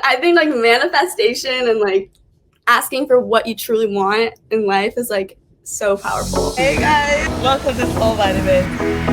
I think like manifestation and like asking for what you truly want in life is like so powerful. Hey guys, welcome to Soul Vitamins.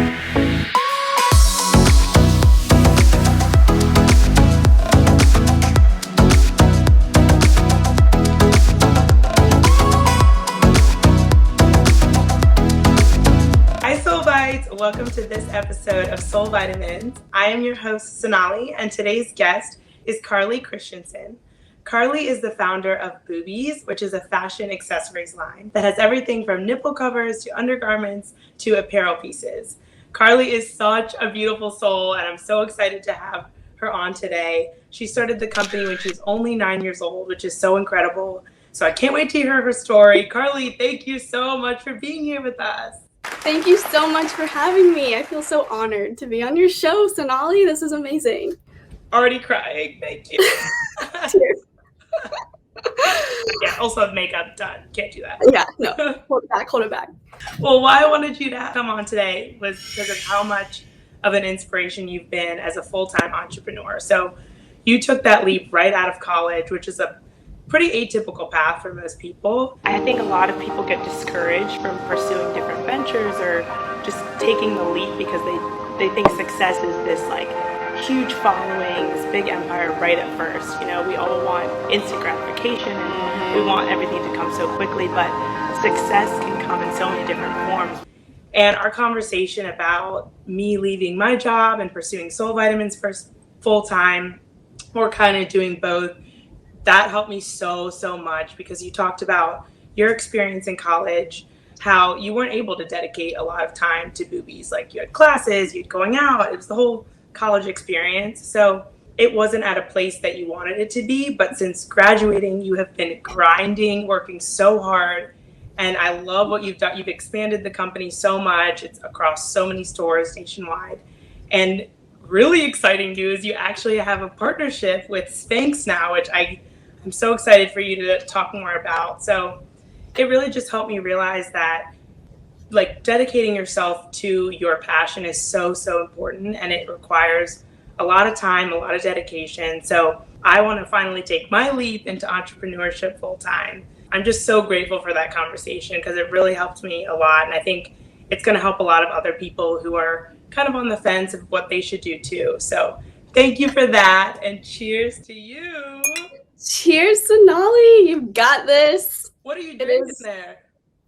Welcome to this episode of Soul Vitamins. I am your host, Sonali, and today's guest is Carlie Christenson. Carlie is the founder of Boob-eez, which is a fashion accessories line that has everything from nipple covers to undergarments to apparel pieces. Carlie is such a beautiful soul, and I'm so excited to have her on today. She started the company when she was only 9 years old, which is so incredible. So I can't wait to hear her story. Carlie, thank you so much for being here with us. Thank you so much for having me. I feel so honored to be on your show, Sonali. This is amazing. Already crying. Thank you. Cheers. Yeah, also have makeup done. Can't do that. Yeah, no. Hold it back. Well, why I wanted you to come on today was because of how much of an inspiration you've been as a full-time entrepreneur. So you took that leap right out of college, which is a pretty atypical path for most people. I think a lot of people get discouraged from pursuing different ventures or just taking the leap because they think success is this like huge following, this big empire right at first. You know, we all want instant gratification and we want everything to come so quickly, but success can come in so many different forms. And our conversation about me leaving my job and pursuing Soul Vitamins for full time, or kind of doing both, that helped me so much because you talked about your experience in college, how you weren't able to dedicate a lot of time to Boob-eez. Like you had classes, you'd going out, it was the whole college experience. So it wasn't at a place that you wanted it to be, but since graduating, you have been grinding, working so hard. And I love what you've done. You've expanded the company so much. It's across so many stores nationwide. And really exciting news, you actually have a partnership with Spanx now, which I'm so excited for you to talk more about. So it really just helped me realize that like dedicating yourself to your passion is so important, and it requires a lot of time, a lot of dedication. So I want to finally take my leap into entrepreneurship full time. I'm just so grateful for that conversation because it really helped me a lot. And I think it's going to help a lot of other people who are kind of on the fence of what they should do too. So thank you for that, and cheers to you. Cheers, Sonali. You've got this. What are you drinking there?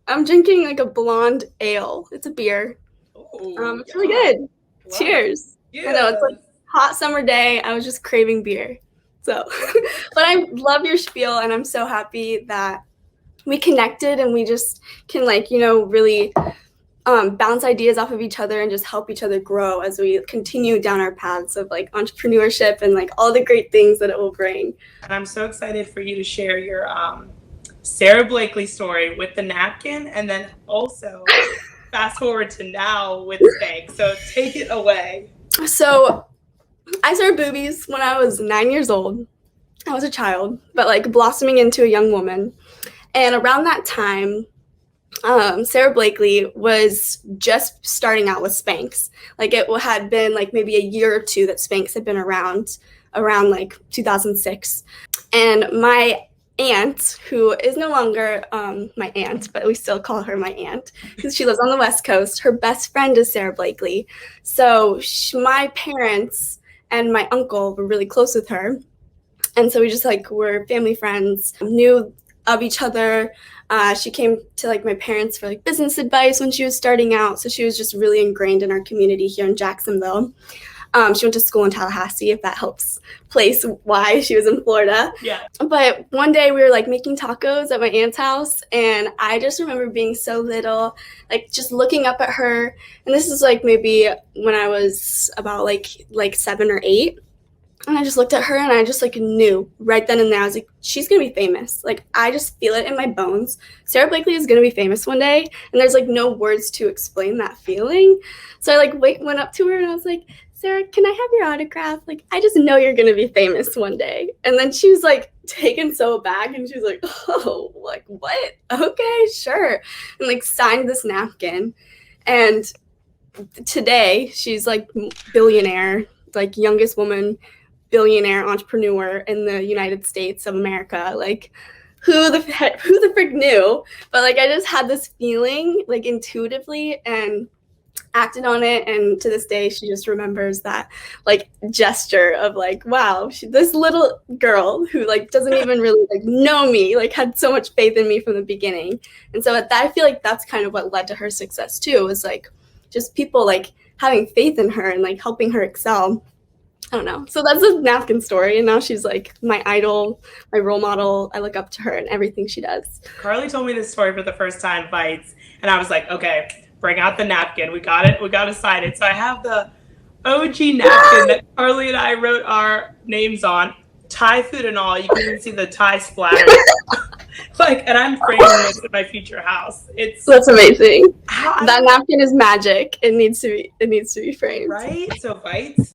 I'm drinking like a blonde ale. It's a beer. Ooh, it's really good. Wow. Cheers. Yeah. I know, it's like a hot summer day. I was just craving beer. So, but I love your spiel, and I'm so happy that we connected and we just can like, you know, really bounce ideas off of each other and just help each other grow as we continue down our paths of like entrepreneurship and like all the great things that it will bring. And I'm so excited for you to share your Sarah Blakely story with the napkin, and then also fast forward to now with Spanx. So take it away. So I started Boob-eez when I was 9 years old. I was a child, but like blossoming into a young woman. And around that time, Sarah Blakely was just starting out with Spanx. Like it had been like maybe a year or two that Spanx had been around like 2006. And my aunt, who is no longer my aunt, but we still call her my aunt because she lives on the West Coast, her best friend is Sarah Blakely. So my parents and my uncle were really close with her. And so we just like were family friends, knew of each other. She came to like my parents for like business advice when she was starting out. So she was just really ingrained in our community here in Jacksonville. She went to school in Tallahassee, if that helps place why she was in Florida. Yeah. But one day we were like making tacos at my aunt's house, and I just remember being so little, like just looking up at her. And this is like maybe when I was about like 7 or 8. And I just looked at her and I just like knew right then and there. I was like, she's going to be famous. Like, I just feel it in my bones. Sarah Blakely is going to be famous one day. And there's like no words to explain that feeling. So I like went up to her and I was like, Sarah, can I have your autograph? Like, I just know you're going to be famous one day. And then she was like taken so aback and she was like, oh, like what? Okay, sure. And like signed this napkin. And today she's like billionaire, like youngest woman billionaire entrepreneur in the United States of America. Like, who the frick knew? But like, I just had this feeling like intuitively and acted on it, and to this day she just remembers that like gesture of like, wow, this little girl who like doesn't even really like know me, like had so much faith in me from the beginning. And so I feel like that's kind of what led to her success too, was like just people like having faith in her and like helping her excel. I don't know. So that's a napkin story, and now she's like my idol, my role model. I look up to her and everything she does. Carlie told me this story for the first time, Bites, and I was like, okay, bring out the napkin. We got it. We got to sign it. So I have the OG napkin that Carlie and I wrote our names on, Thai food and all. You can even see the Thai splatter. Like, and I'm framing this in my future house. That's amazing. That napkin is magic. It needs to be framed. Right? So Bites.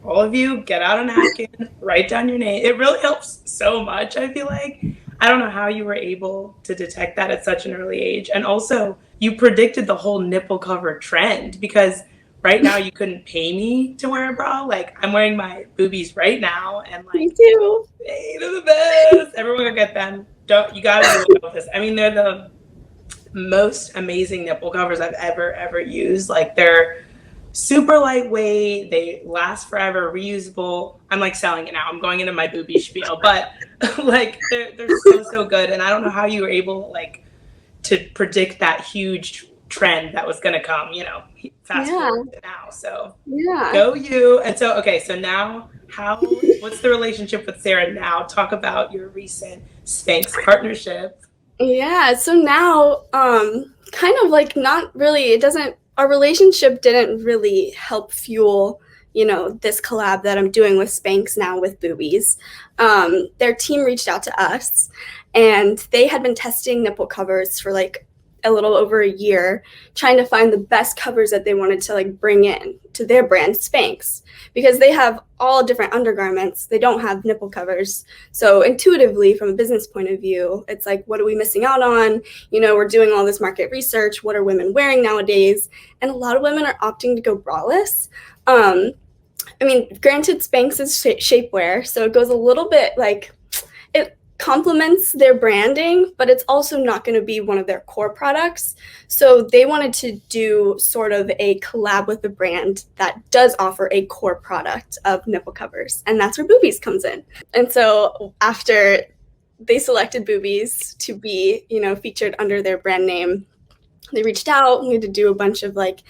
All of you, get out a napkin, write down your name. It really helps so much, I feel like. I don't know how you were able to detect that at such an early age. And also, you predicted the whole nipple cover trend, because right now you couldn't pay me to wear a bra. Like, I'm wearing my boobies right now, and like, me too. Hey, they're the best. Everyone go get them. You gotta do this. I mean, they're the most amazing nipple covers I've ever used. Like, they're super lightweight, they last forever, reusable. I'm like selling it now. I'm going into my boobie spiel, but like they're so good. And I don't know how you were able like to predict that huge trend that was going to come, you know, fast forward to now. So go you. And so, okay, so now what's the relationship with Sarah now? Talk about your recent Spanx partnership. Yeah, so now kind of like not really, our relationship didn't really help fuel, you know, this collab that I'm doing with Spanx now with Boob-eez. Their team reached out to us, and they had been testing nipple covers for like a little over a year, trying to find the best covers that they wanted to like bring in to their brand Spanx, because they have all different undergarments. They don't have nipple covers. So intuitively, from a business point of view, it's like, what are we missing out on? You know, we're doing all this market research. What are women wearing nowadays? And a lot of women are opting to go braless. I mean, granted, Spanx is shapewear, so it goes a little bit like, it complements their branding, but it's also not going to be one of their core products. So they wanted to do sort of a collab with a brand that does offer a core product of nipple covers, and that's where Boob-eez comes in. And so after they selected Boob-eez to be, you know, featured under their brand name, they reached out. We had to do a bunch of like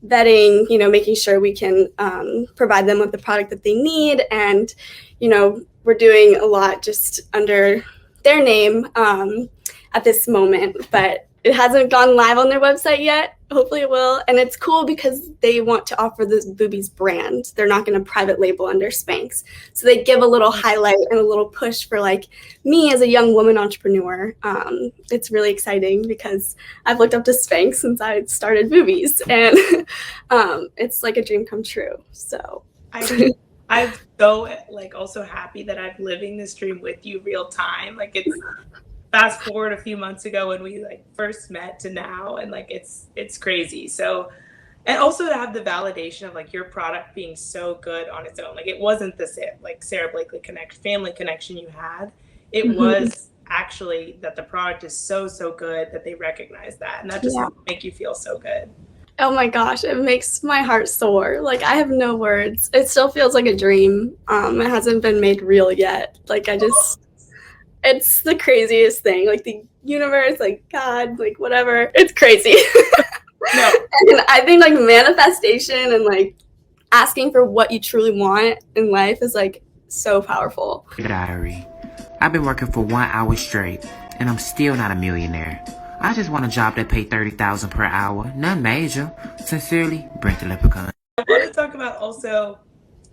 vetting, you know, making sure we can provide them with the product that they need. And, you know, we're doing a lot just under their name at this moment, but it hasn't gone live on their website yet. Hopefully it will. And it's cool because they want to offer this Boob-eez brand. They're not going to private label under Spanx. So they give a little highlight and a little push for like me as a young woman entrepreneur. It's really exciting because I've looked up to Spanx since I started Boob-eez, and it's like a dream come true. So I'm so like also happy that I'm living this dream with you real time. Like, it's fast forward a few months ago when we like first met to now, and like it's crazy. So, and also to have the validation of like your product being so good on its own. Like, it wasn't the like Sarah Blakely family connection you had. It was actually that the product is so good that they recognize that, and that just make you feel so good. Oh my gosh, it makes my heart soar. Like, I have no words. It still feels like a dream. It hasn't been made real yet. Like, it's the craziest thing. Like, the universe, like God, like whatever. It's crazy. No. And I think like manifestation and like asking for what you truly want in life is like so powerful. Diary. I've been working for 1 hour straight, and I'm still not a millionaire. I just want a job that paid $30,000 per hour. None major. Sincerely, Brent the Leprechaun. I want to talk about also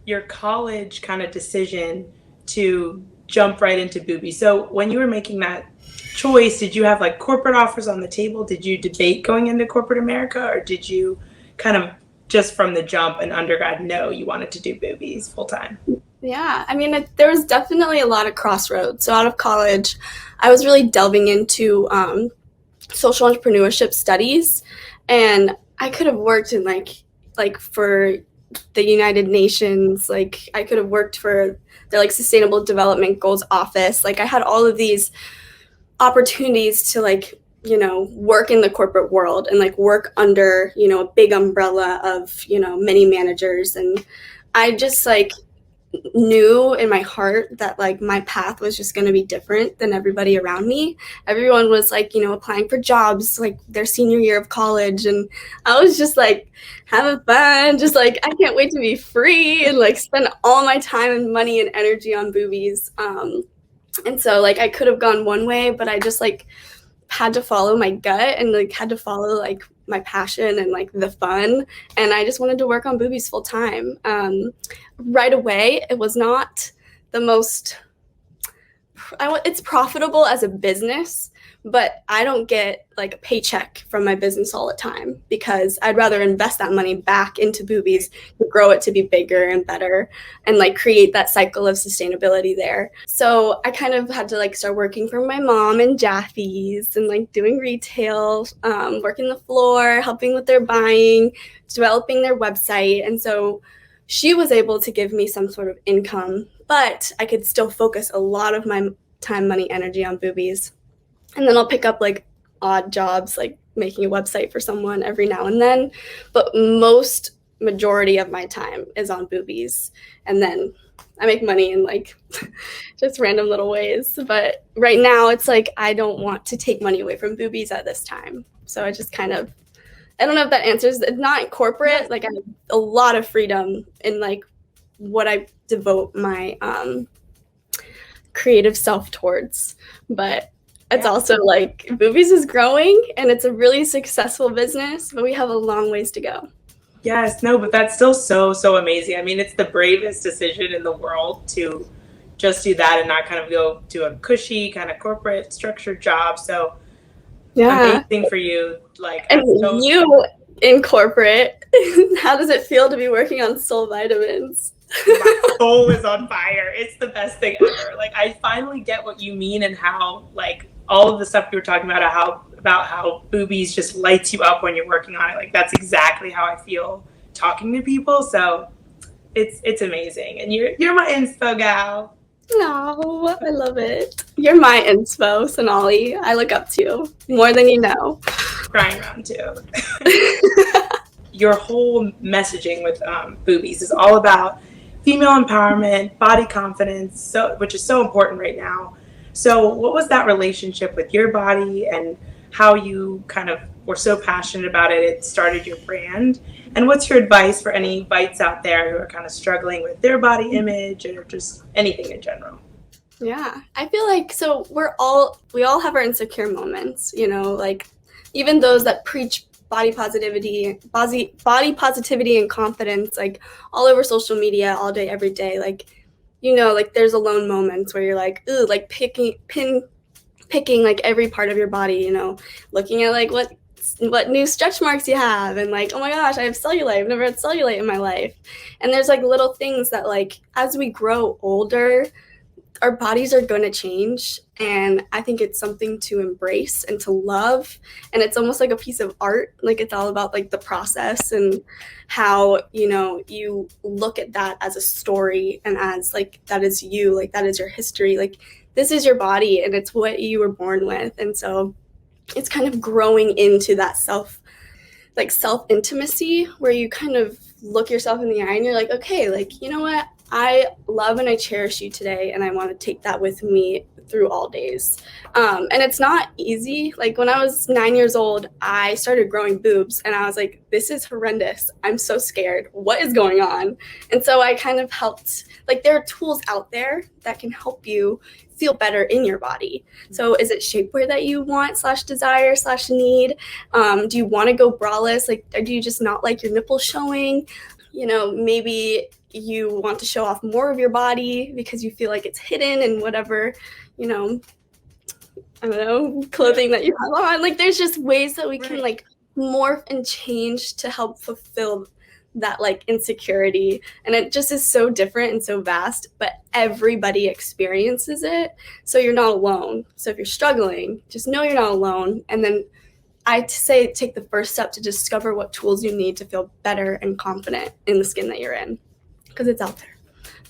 your college kind of decision to jump right into Boob-eez. So when you were making that choice, did you have like corporate offers on the table? Did you debate going into corporate America, or did you kind of just from the jump and undergrad know you wanted to do Boob-eez full time? Yeah, I mean, there was definitely a lot of crossroads. So out of college, I was really delving into social entrepreneurship studies, and I could have worked in like for the United Nations. Like I could have worked for their like Sustainable Development Goals office. Like I had all of these opportunities to like work in the corporate world and like work under a big umbrella of many managers, and I just like knew in my heart that like my path was just going to be different than everybody around me. Everyone was like, applying for jobs like their senior year of college, and I was just like having fun, just like I can't wait to be free and like spend all my time and money and energy on boobies. And so like I could have gone one way, but I just like had to follow my gut and like had to follow like my passion and like the fun, and I just wanted to work on boobies full time. Right away, it was not the most it's profitable as a business, but I don't get like a paycheck from my business all the time because I'd rather invest that money back into boobies to grow it to be bigger and better and like create that cycle of sustainability there. So I kind of had to like start working for my mom and Jaffe's and like doing retail, working the floor, helping with their buying, developing their website. And so she was able to give me some sort of income, but I could still focus a lot of my time, money, energy on boobies. And then I'll pick up like odd jobs, like making a website for someone every now and then. But majority of my time is on boobies. And then I make money in like just random little ways. But right now it's like I don't want to take money away from boobies at this time. So I just kind of, I don't know if that answers. It's not corporate. Like I have a lot of freedom in like what I devote my creative self towards. But it's also like boobies is growing and it's a really successful business, but we have a long ways to go. Yes, no, but that's still so amazing. I mean, it's the bravest decision in the world to just do that and not kind of go to a cushy kind of corporate structured job. So amazing for you. Like, and you in corporate, how does it feel to be working on Soul Vitamins? My soul is on fire. It's the best thing ever. Like I finally get what you mean and how like all of the stuff you were talking about how boobies just lights you up when you're working on it. Like that's exactly how I feel talking to people. So it's amazing. And you're my inspo gal. No, I love it. You're my inspo, Sonali. I look up to you more than you know. Crying around too. Your whole messaging with Boob-eez is all about female empowerment, body confidence, which is so important right now. So what was that relationship with your body and how you kind of were so passionate about it, it started your brand? And what's your advice for any bites out there who are kind of struggling with their body image or just anything in general? Yeah, I feel like we all have our insecure moments, like even those that preach body positivity and confidence, like all over social media, all day, every day. Like, like there's alone moments where you're like, ooh, like picking like every part of your body, looking at like what new stretch marks you have, and like, oh my gosh, I have cellulite. I've never had cellulite in my life. And there's like little things that like as we grow older, our bodies are going to change, and I think it's something to embrace and to love, and it's almost like a piece of art. Like it's all about like the process and how you look at that as a story and as like that is you, like that is your history, like this is your body and it's what you were born with. And so it's kind of growing into that self intimacy where you kind of look yourself in the eye and you're like, okay, like, you know what, I love and I cherish you today, and I want to take that with me through all days. And it's not easy. Like when I was 9 years old, I started growing boobs, and I was like, this is horrendous. I'm so scared. What is going on? And so I kind of helped, like there are tools out there that can help you feel better in your body. So is it shapewear that you want /desire /need? Do you want to go braless? Like, or do you just not like your nipples showing? Maybe you want to show off more of your body because you feel like it's hidden in whatever, I don't know, clothing that you have on. Like there's just ways that we can like morph and change to help fulfill that like insecurity, and it just is so different and so vast, but everybody experiences it, so you're not alone. So if you're struggling, just know you're not alone. And then I say take the first step to discover what tools you need to feel better and confident in the skin that you're in, because it's out there.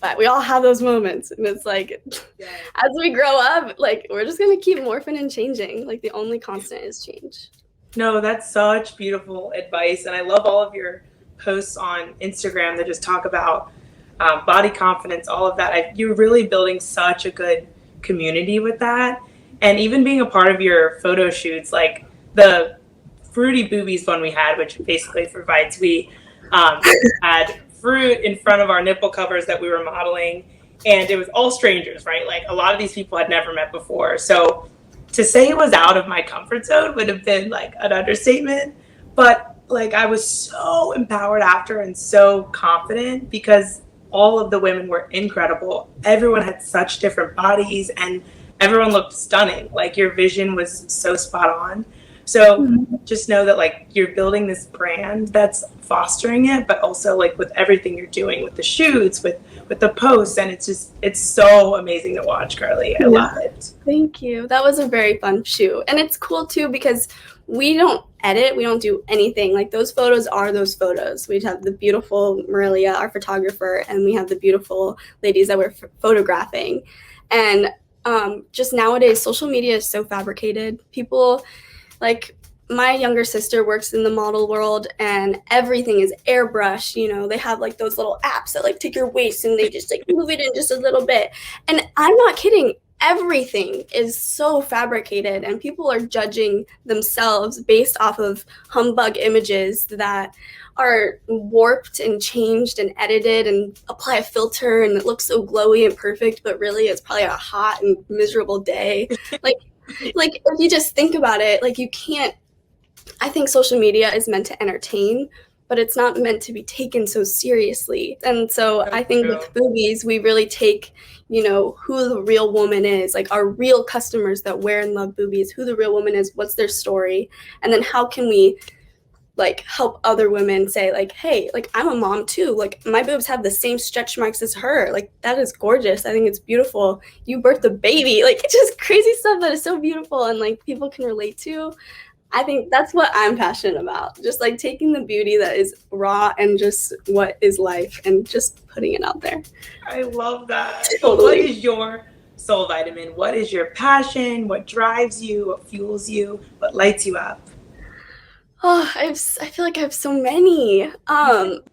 But we all have those moments, and it's like, as we grow up, like, we're just gonna keep morphing and changing. Like, the only constant is change. No, that's such beautiful advice, and I love all of your posts on Instagram that just talk about body confidence, all of that. You're really building such a good community with that, and even being a part of your photo shoots, like the Fruity Boob-eez one we had, which basically provides we had fruit in front of our nipple covers that we were modeling, and it was all strangers, right? Like, a lot of these people had never met before, so to say it was out of my comfort zone would have been like an understatement. But like, I was so empowered after and so confident because all of the women were incredible. Everyone had such different bodies and everyone looked stunning. Like, your vision was so spot on. So just know that like, you're building this brand that's fostering it, but also like with everything you're doing with the shoots, with the posts, and it's so amazing to watch, Carlie. I love it. Thank you. That was a very fun shoot. And it's cool too because we don't edit, we don't do anything. Like, those photos are those photos. We have the beautiful Marilia, our photographer, and we have the beautiful ladies that we're photographing. And just nowadays, social media is so fabricated. People, like, my younger sister works in the model world, and everything is airbrushed. You know, they have like those little apps that like take your waist and they just like move it in just a little bit. And I'm not kidding. Everything is so fabricated, and people are judging themselves based off of humbug images that are warped and changed and edited, and apply a filter and it looks so glowy and perfect, but really it's probably a hot and miserable day. Like if you just think about it, like, you can't, I think social media is meant to entertain, but it's not meant to be taken so seriously. And so I think with Boob-eez, we really take, you know, who the real woman is, like our real customers that wear and love Boob-eez, who the real woman is, what's their story, and then how can we like help other women say like, hey, like, I'm a mom too, like, my boobs have the same stretch marks as her, like, that is gorgeous, I think it's beautiful, you birthed a baby, like, it's just crazy stuff that is so beautiful and like people can relate to. I think that's what I'm passionate about, just like taking the beauty that is raw and just what is life and just putting it out there. I love that. Totally. So what is your soul vitamin? What is your passion? What drives you? What fuels you? What lights you up? Oh, I feel like I have so many.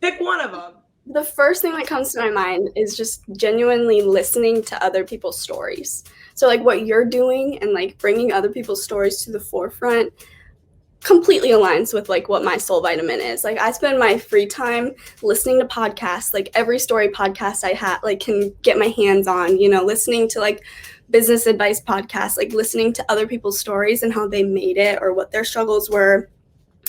Pick one of them. The first thing that comes to my mind is just genuinely listening to other people's stories. So like what you're doing and like bringing other people's stories to the forefront completely aligns with like what my soul vitamin is. Like, I spend my free time listening to podcasts, like every story podcast I like can get my hands on, you know, listening to like business advice podcasts, like listening to other people's stories and how they made it or what their struggles were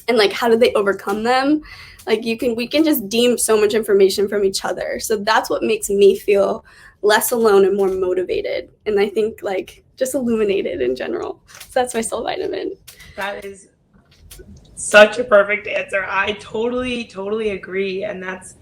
and like how did they overcome them. Like, we can just deem so much information from each other. So that's what makes me feel less alone and more motivated, and I think like just illuminated in general. So that's my soul vitamin. That is such a perfect answer. I totally agree, and that's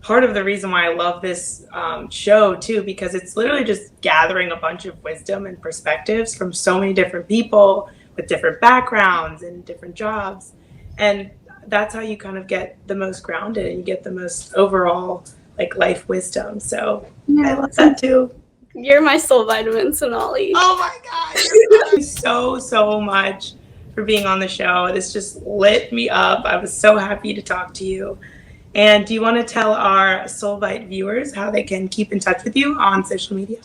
part of the reason why I love this show too, because it's literally just gathering a bunch of wisdom and perspectives from so many different people with different backgrounds and different jobs, and that's how you kind of get the most grounded and you get the most overall like life wisdom. So I love that too. You're my soul vitamin, Sonali. Oh my God. Thank you so much for being on the show. This just lit me up. I was so happy to talk to you. And do you want to tell our Soulvite viewers how they can keep in touch with you on social media?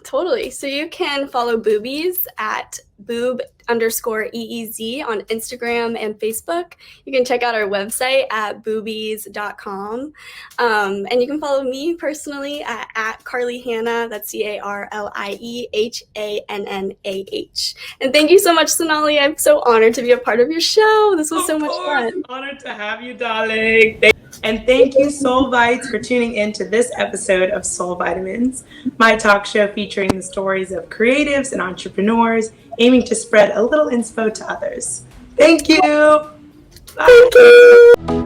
Totally. So you can follow Boob-eez at boob_EEZ on Instagram and Facebook. You can check out our website at boobeez.com. And you can follow me personally at Carlie Hannah. That's CarlieHannah. And thank you so much, Sonali. I'm so honored to be a part of your show. This was so much fun. Honored to have you, darling. And thank you, Soulvites, for tuning in to this episode of Soul Vitamins, my talk show featuring the stories of creatives and entrepreneurs aiming to spread a little inspo to others. Thank you. Bye. Thank you.